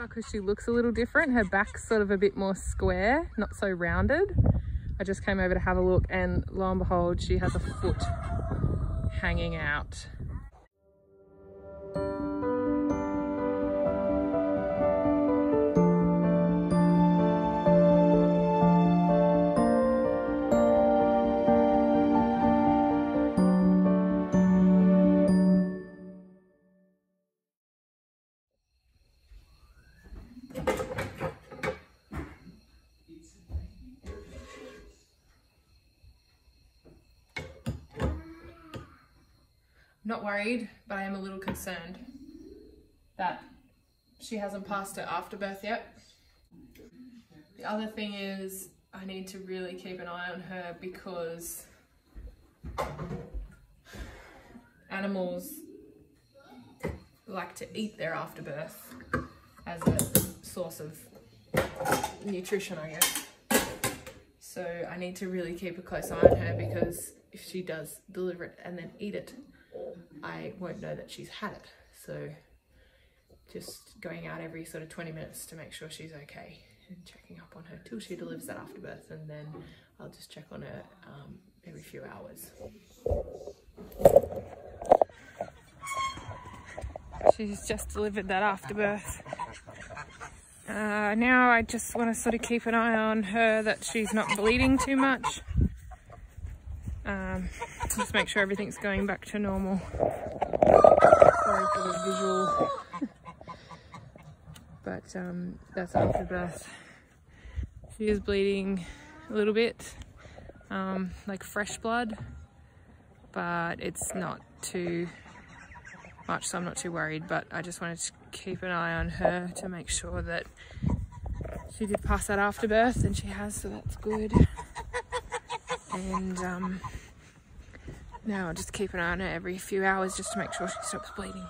Because she looks a little different. Her back's sort of a bit more square, not so rounded. I just came over to have a look and lo and behold, she has a foot hanging out. Not worried, but I am a little concerned that she hasn't passed her afterbirth yet. The other thing is I need to really keep an eye on her because animals like to eat their afterbirth as a source of nutrition, I guess. So I need to really keep a close eye on her because if she does deliver it and then eat it, I won't know that she's had it. So just going out every sort of 20 minutes to make sure she's okay and checking up on her till she delivers that afterbirth, and then I'll just check on her every few hours. She's just delivered that afterbirth. Now I just want to sort of keep an eye on her that she's not bleeding too much. Just make sure everything's going back to normal. Sorry for the visual. But that's afterbirth. She is bleeding a little bit, like fresh blood, but it's not too much, so I'm not too worried. But I just wanted to keep an eye on her to make sure that she did pass that afterbirth, and she has, so that's good. And now I'll just keep an eye on her every few hours just to make sure she stops bleeding.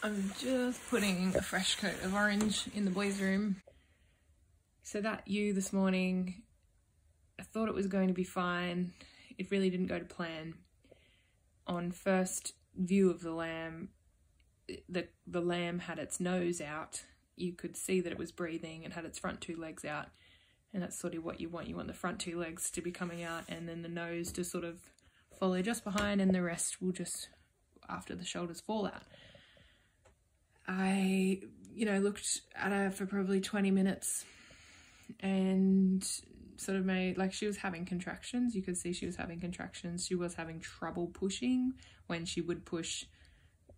I'm just putting a fresh coat of orange in the boys' room. So that ewe this morning, I thought it was going to be fine. It really didn't go to plan. On first view of the lamb, the lamb had its nose out. You could see that it was breathing and had its front two legs out. And that's sort of what you want. You want the front two legs to be coming out and then the nose to sort of follow just behind, and the rest will just, after the shoulders, fall out. I, looked at her for probably 20 minutes and sort of made, like, she was having contractions. You could see she was having contractions. She was having trouble pushing. When she would push,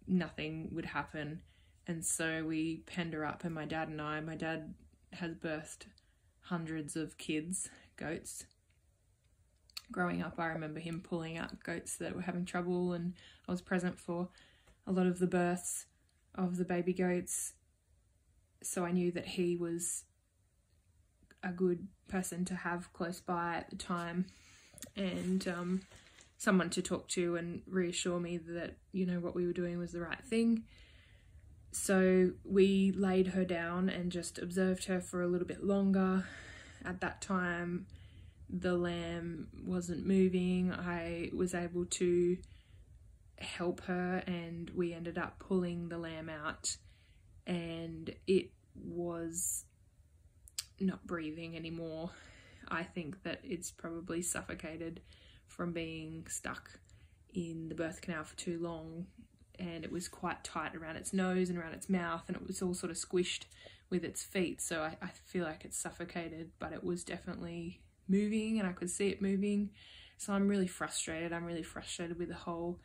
nothing would happen. And so we penned her up, and my dad has birthed hundreds of kids, goats. Growing up, I remember him pulling out goats that were having trouble, and I was present for a lot of the births of the baby goats. So I knew that he was a good person to have close by at the time, and someone to talk to and reassure me that, what we were doing was the right thing. So we laid her down and just observed her for a little bit longer. At that time, the lamb wasn't moving. I was able to help her, and we ended up pulling the lamb out, and it was not breathing anymore. I think that it's probably suffocated from being stuck in the birth canal for too long, and it was quite tight around its nose and around its mouth, and it was all sort of squished with its feet. So I feel like it's suffocated, but it was definitely moving, and I could see it moving. So I'm really frustrated. I'm really frustrated with the whole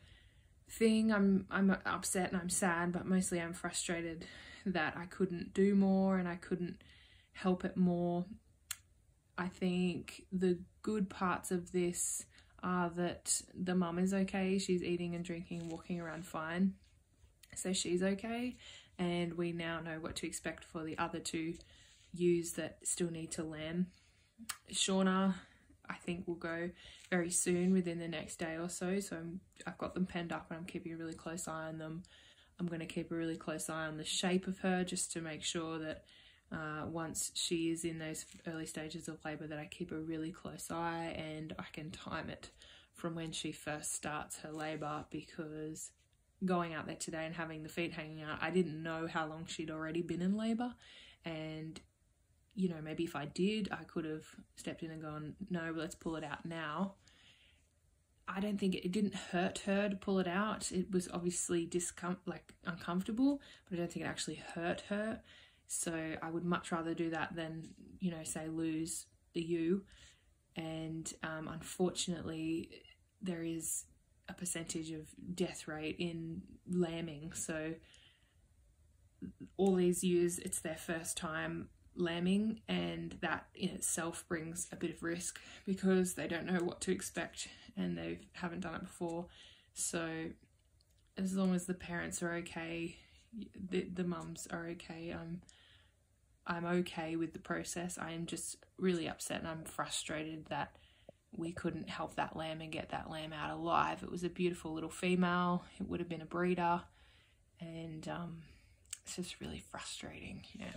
thing. I'm upset and I'm sad, but mostly I'm frustrated that I couldn't do more and I couldn't help it more. I think the good parts of this are that the mum is okay. She's eating and drinking and walking around fine. So she's okay. And we now know what to expect for the other two ewes that still need to lamb. Shauna, I think, will go very soon, within the next day or so. So I've got them penned up and I'm keeping a really close eye on them. I'm going to keep a really close eye on the shape of her, just to make sure that once she is in those early stages of labour, that I keep a really close eye and I can time it from when she first starts her labour, because going out there today and having the feet hanging out, I didn't know how long she'd already been in labour. And, you know, maybe if I did, I could have stepped in and gone, no, let's pull it out now. I don't think it didn't hurt her to pull it out. It was obviously uncomfortable, but I don't think it actually hurt her. So I would much rather do that than, you know, say lose the ewe. And unfortunately, there is a percentage of death rate in lambing. So all these ewes, it's their first time lambing, and that in itself brings a bit of risk because they don't know what to expect and they haven't done it before. So as long as the parents are okay, the mums are okay, I'm okay with the process. I am just really upset and I'm frustrated that we couldn't help that lamb and get that lamb out alive. It was a beautiful little female. It would have been a breeder, and it's just really frustrating. Yeah.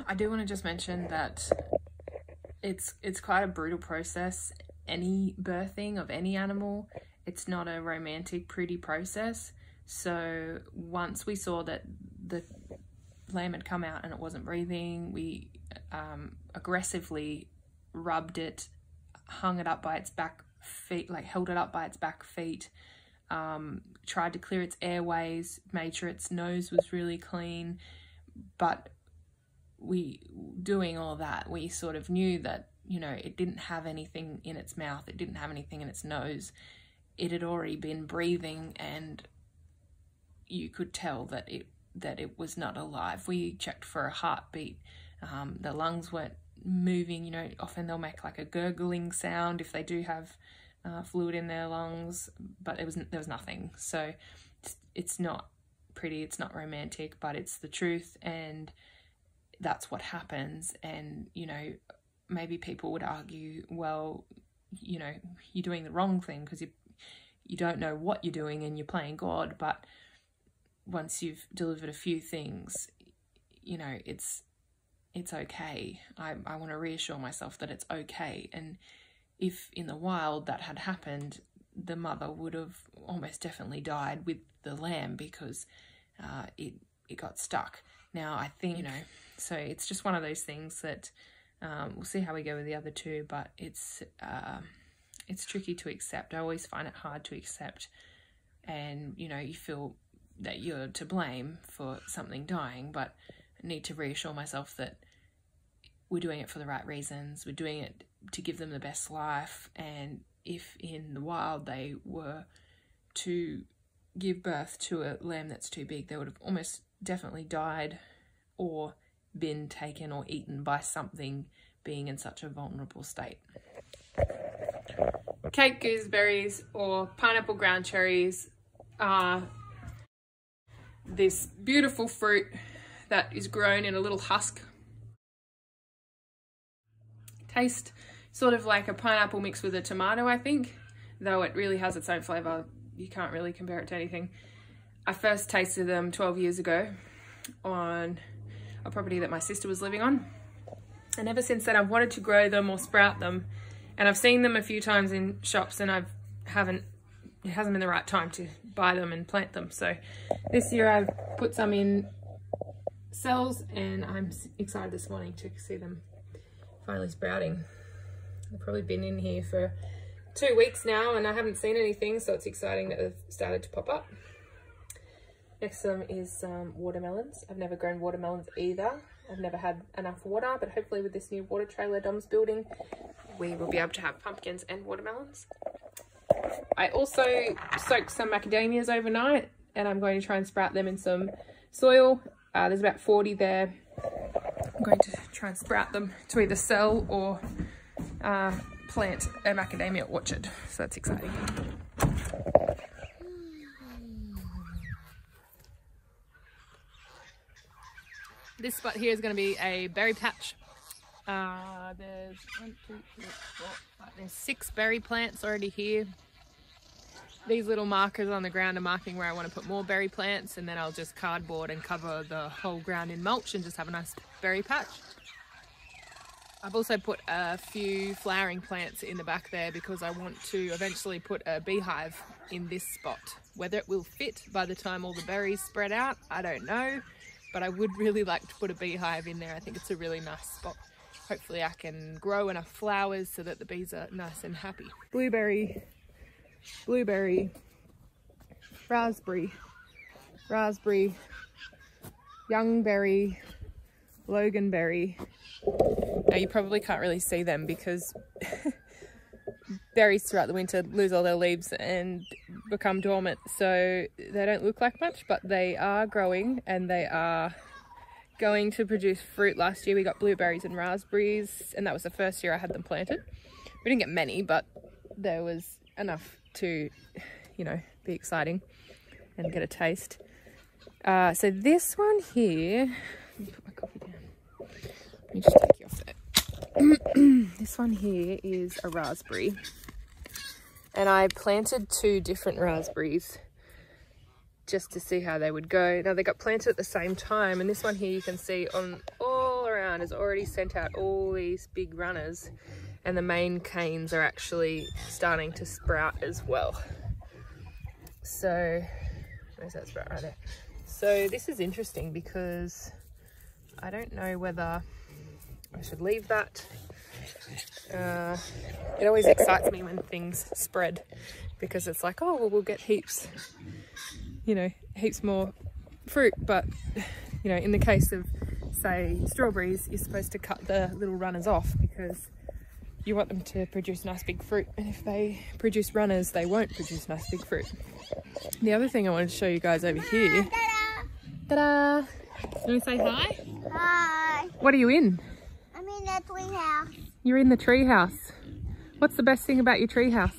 I do want to just mention that it's quite a brutal process. Any birthing of any animal, it's not a romantic, pretty process. So once we saw that the lamb had come out and it wasn't breathing, we aggressively rubbed it, hung it up by its back feet, like held it up by its back feet, tried to clear its airways, made sure its nose was really clean. But doing all that, we sort of knew that, you know, it didn't have anything in its mouth, it didn't have anything in its nose. It had already been breathing, and you could tell that it was not alive. We checked for a heartbeat. The lungs weren't moving. You know, often they'll make like a gurgling sound if they do have fluid in their lungs, but there was nothing. So it's not pretty, it's not romantic, but it's the truth, and that's what happens. And, you know, maybe people would argue, well, you know, you're doing the wrong thing because you don't know what you're doing and you're playing God. But once you've delivered a few things, you know, it's okay. I want to reassure myself that it's okay. And if in the wild that had happened, the mother would have almost definitely died with the lamb because it got stuck. Now, I think, you know, so it's just one of those things that we'll see how we go with the other two, but it's tricky to accept. I always find it hard to accept, and, you know, you feel that you're to blame for something dying, but I need to reassure myself that we're doing it for the right reasons. We're doing it to give them the best life, and if in the wild they were to give birth to a lamb that's too big, they would have almost definitely died or been taken or eaten by something being in such a vulnerable state. Cape gooseberries or pineapple ground cherries are this beautiful fruit that is grown in a little husk. Taste sort of like a pineapple mixed with a tomato, I think, though it really has its own flavour. You can't really compare it to anything. I first tasted them 12 years ago on a property that my sister was living on, and ever since then I've wanted to grow them or sprout them, and I've seen them a few times in shops, and it hasn't been the right time to buy them and plant them. So this year I've put some in cells, and I'm excited this morning to see them finally sprouting. They've probably been in here for 2 weeks now and I haven't seen anything, so it's exciting that they've started to pop up. Next to them is watermelons. I've never grown watermelons either. I've never had enough water, but hopefully with this new water trailer Dom's building, we will be able to have pumpkins and watermelons. I also soaked some macadamias overnight, and I'm going to try and sprout them in some soil. There's about 40 there. I'm going to try and sprout them to either sell or plant a macadamia orchard, so that's exciting. This spot here is going to be a berry patch. There's 1, 2, 3, 4, 5. There's 6 berry plants already here. These little markers on the ground are marking where I want to put more berry plants, and then I'll just cardboard and cover the whole ground in mulch and just have a nice berry patch. I've also put a few flowering plants in the back there because I want to eventually put a beehive in this spot. Whether it will fit by the time all the berries spread out, I don't know, but I would really like to put a beehive in there. I think it's a really nice spot. Hopefully I can grow enough flowers so that the bees are nice and happy. Blueberry, blueberry, raspberry, raspberry, youngberry, loganberry. Now you probably can't really see them because berries throughout the winter lose all their leaves and become dormant, so they don't look like much, but they are growing and they are going to produce fruit. Last year we got blueberries and raspberries, and that was the first year I had them planted. We didn't get many, but there was enough to, you know, be exciting and get a taste. So this one here, let me put my coffee down. Let me just take you off there. This one here is a raspberry, and I planted 2 different raspberries just to see how they would go. Now they got planted at the same time, and this one here you can see on all around has already sent out all these big runners, and the main canes are actually starting to sprout as well. So where's that sprout? Right there. So this is interesting because I don't know whether I should leave that. It always excites me when things spread because it's like, oh, well, we'll get heaps, you know, heaps more fruit. But, you know, in the case of, say, strawberries, you're supposed to cut the little runners off because you want them to produce nice big fruit. And if they produce runners, they won't produce nice big fruit. The other thing I wanted to show you guys over here. Ta-da! You want to say hi? Hi. What are you in? I'm in the tree house. You're in the tree house. What's the best thing about your tree house?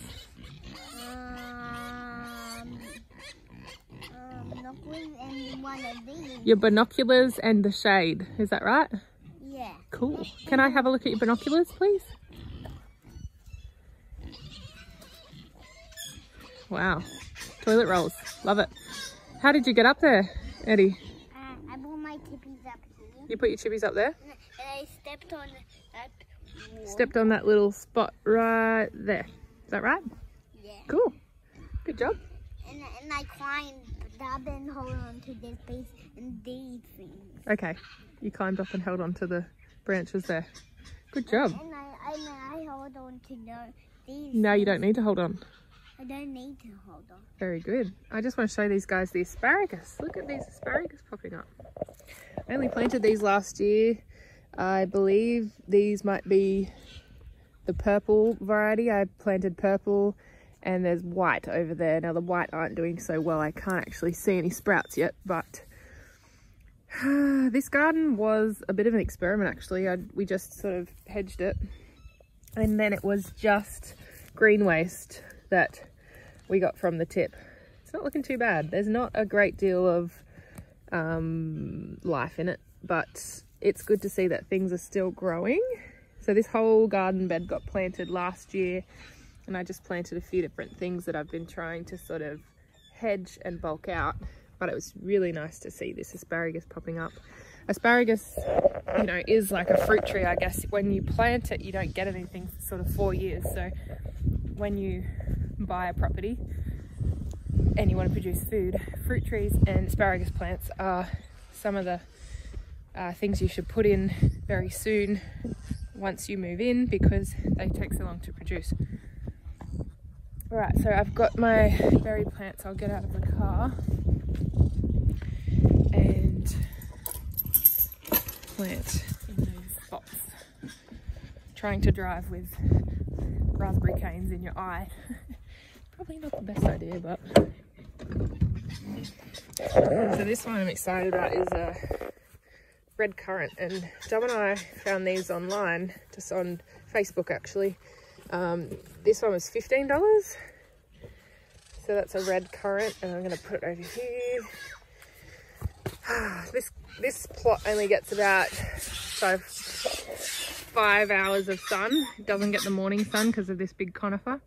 Binoculars and one of these. Your binoculars and the shade. Is that right? Yeah. Cool. Can I have a look at your binoculars, please? Wow. Toilet rolls. Love it. How did you get up there, Eddie? I put my chippies up here. You put your chippies up there? And I stepped on that wall. Stepped on that little spot right there. Is that right? Yeah. Cool. Good job. And I climbed up and hold on to this base and these things. Okay. You climbed up and held on to the branches there. Good job. And I hold on to these. Now you don't need to hold on. I don't need to hold on. Very good. I just want to show these guys the asparagus. Look at these asparagus popping up. I only planted these last year. I believe these might be the purple variety. I planted purple, and there's white over there. Now the white aren't doing so well. I can't actually see any sprouts yet, but this garden was a bit of an experiment actually. We just sort of hedged it, and then it was just green waste that we got from the tip. It's not looking too bad. There's not a great deal of life in it, but it's good to see that things are still growing. So this whole garden bed got planted last year, and I just planted a few different things that I've been trying to sort of hedge and bulk out, but it was really nice to see this asparagus popping up. Asparagus, you know, is like a fruit tree, I guess. When you plant it, you don't get anything for sort of 4 years. So when you buy a property and you want to produce food, fruit trees and asparagus plants are some of the things you should put in very soon once you move in, because they take so long to produce. Alright, so I've got my berry plants. I'll get out of the car and plant in those spots. Trying to drive with raspberry canes in your eye. Probably not the best idea, but... So this one I'm excited about is a red currant, and Dom and I found these online, just on Facebook actually. This one was $15, so that's a red currant, and I'm going to put it over here. This plot only gets about 5 hours of sun. It doesn't get the morning sun because of this big conifer,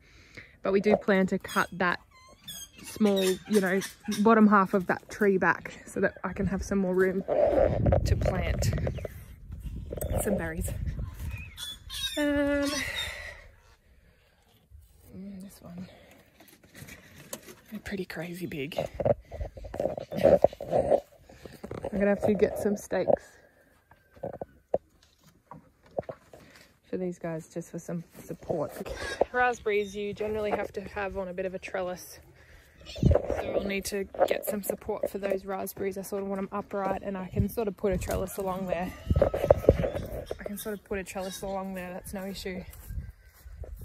but we do plan to cut that small, you know, bottom half of that tree back so that I can have some more room to plant some berries. This one, they're pretty crazy big. I'm gonna have to get some stakes for these guys just for some support. Raspberries you generally have to have on a bit of a trellis, so I'll need to get some support for those raspberries. I sort of want them upright, and I can sort of put a trellis along there. That's no issue.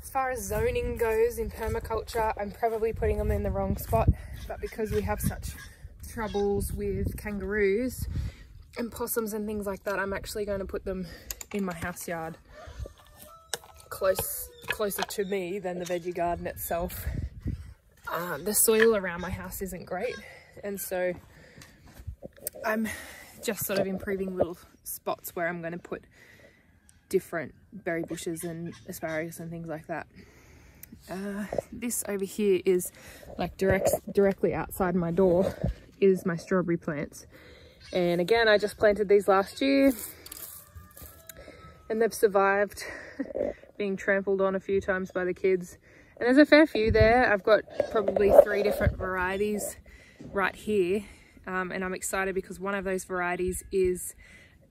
As far as zoning goes in permaculture, I'm probably putting them in the wrong spot, but because we have such troubles with kangaroos and possums and things like that, I'm actually going to put them in my house yard, closer to me than the veggie garden itself. The soil around my house isn't great, and so I'm just sort of improving little spots where I'm going to put different berry bushes and asparagus and things like that. This over here is like directly outside my door is my strawberry plants, and again I just planted these last year and they've survived being trampled on a few times by the kids, and there's a fair few there. I've got probably 3 different varieties right here, and I'm excited because one of those varieties is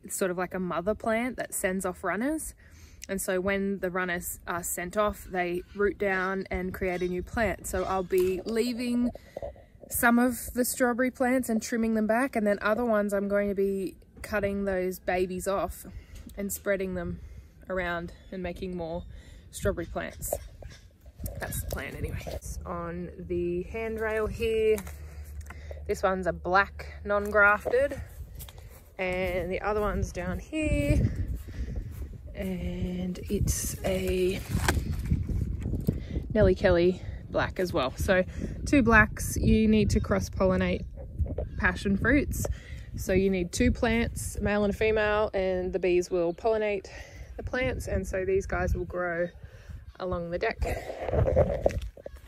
sort of like a mother plant that sends off runners, and so when the runners are sent off, they root down and create a new plant. So I'll be leaving some of the strawberry plants and trimming them back, and then other ones I'm going to be cutting those babies off and spreading them around and making more strawberry plants. That's the plan anyway. It's on the handrail here. This one's a black non-grafted, and the other one's down here, and it's a Nellie Kelly black as well. So 2 blacks, you need to cross-pollinate passion fruits. So you need 2 plants, a male and a female, and the bees will pollinate the plants, and so these guys will grow along the deck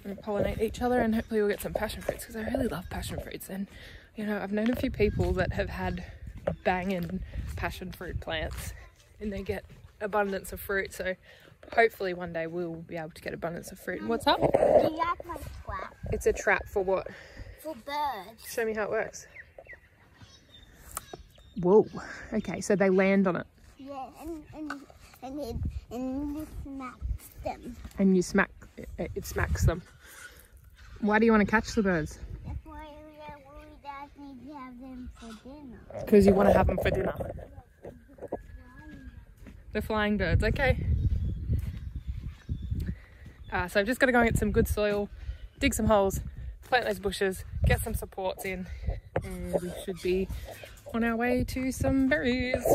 and pollinate each other, and hopefully we'll get some passion fruits, because I really love passion fruits. And you know, I've known a few people that have had banging passion fruit plants and they get abundance of fruit, so hopefully one day we'll be able to get abundance of fruit. What's up? Do you have my trap? It's a trap for what? For birds. Show me how it works. Whoa. Okay, so they land on it. Yeah, and you smacks them. And you smack, it smacks them. Why do you want to catch the birds? That's why we dad need to have them for dinner. Because you want to have them for dinner. The flying birds, okay. So I've just got to go and get some good soil, dig some holes, plant those bushes, get some supports in, and we should be on our way to some berries.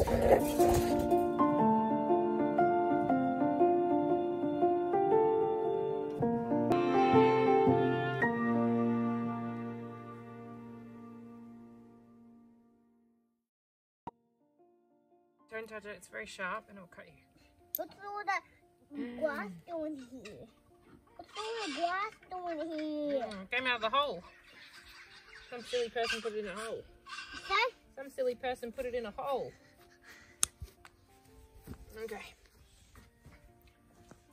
Don't touch it, it's very sharp and it'll cut you. What's all that grass doing here? What's all the grass doing here? Came out of the hole. Some silly person put it in a hole. Okay. Some silly person put it in a hole. Okay.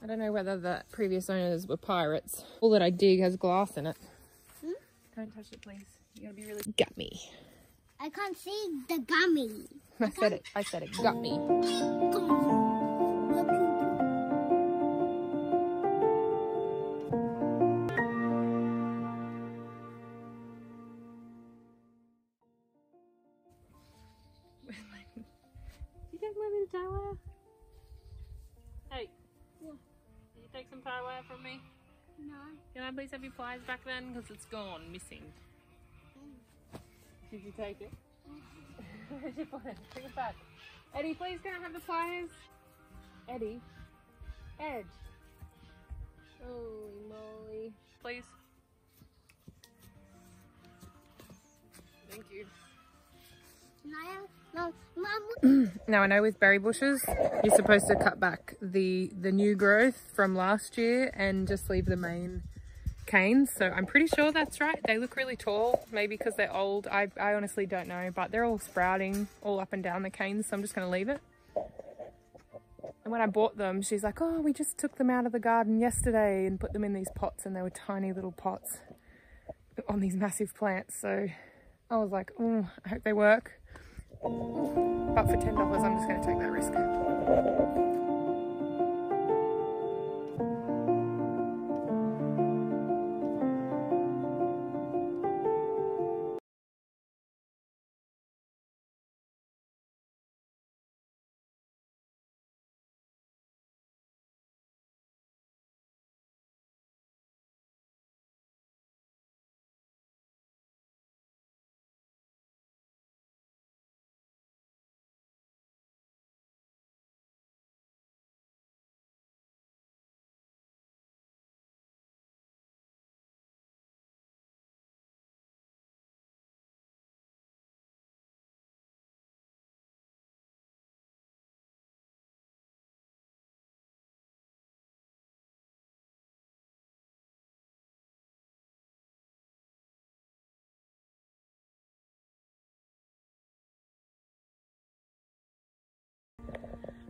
I don't know whether the previous owners were pirates. All that I dig has glass in it. Don't touch it, please. You gotta be really gummy. I can't see the gummy. I said it, gummy. You take my little tie wire? Hey. Yeah. Can you take some tie wire from me? No. Can I please have your pliers back then? Because it's gone, missing. Did you take it? Where's your pliers? Bring it back. Eddie, please can I have the pliers? Eddie? Ed? Holy moly. Please. Thank you. No, Mom. Now I know with berry bushes, you're supposed to cut back the new growth from last year and just leave the main canes. So I'm pretty sure that's right. They look really tall, maybe because they're old. I honestly don't know, but they're all sprouting all up and down the canes, so I'm just going to leave it. And when I bought them, she's like, oh, we just took them out of the garden yesterday and put them in these pots, and they were tiny little pots on these massive plants. So I was like, oh, I hope they work. But for $10, I'm just going to take that risk.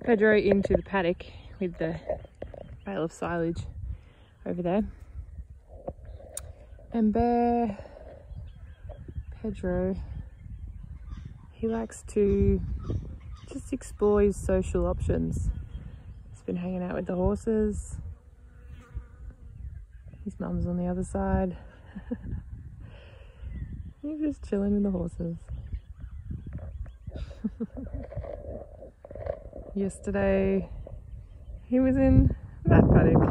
Pedro into the paddock with the bale of silage over there. And Bear, Pedro, he likes to just explore his social options. He's been hanging out with the horses. His mum's on the other side. He's just chilling with the horses. Yesterday he was in that paddock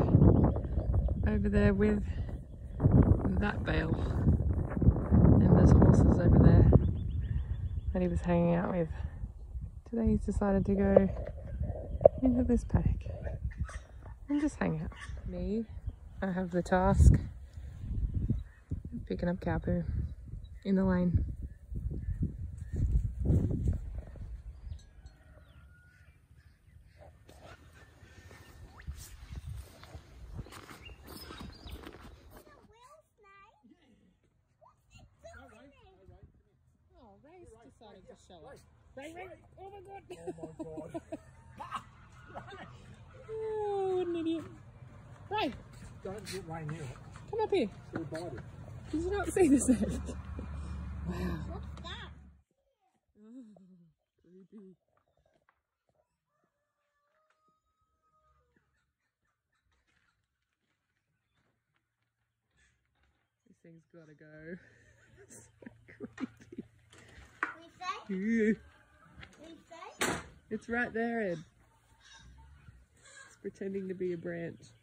over there with that bale, and there's horses over there that he was hanging out with. Today he's decided to go into this paddock and just hang out. Me, I have the task of picking up cow poo in the lane. Decided to show up. Ray! Oh my god! Oh my god! Oh, what an idiot! Ray! Don't get Ray near it. Come up here. She'll bite it. Did you not see this? Wow. What's that? Creepy. This thing's gotta go. So creepy. It's right there, Ed. It's pretending to be a branch.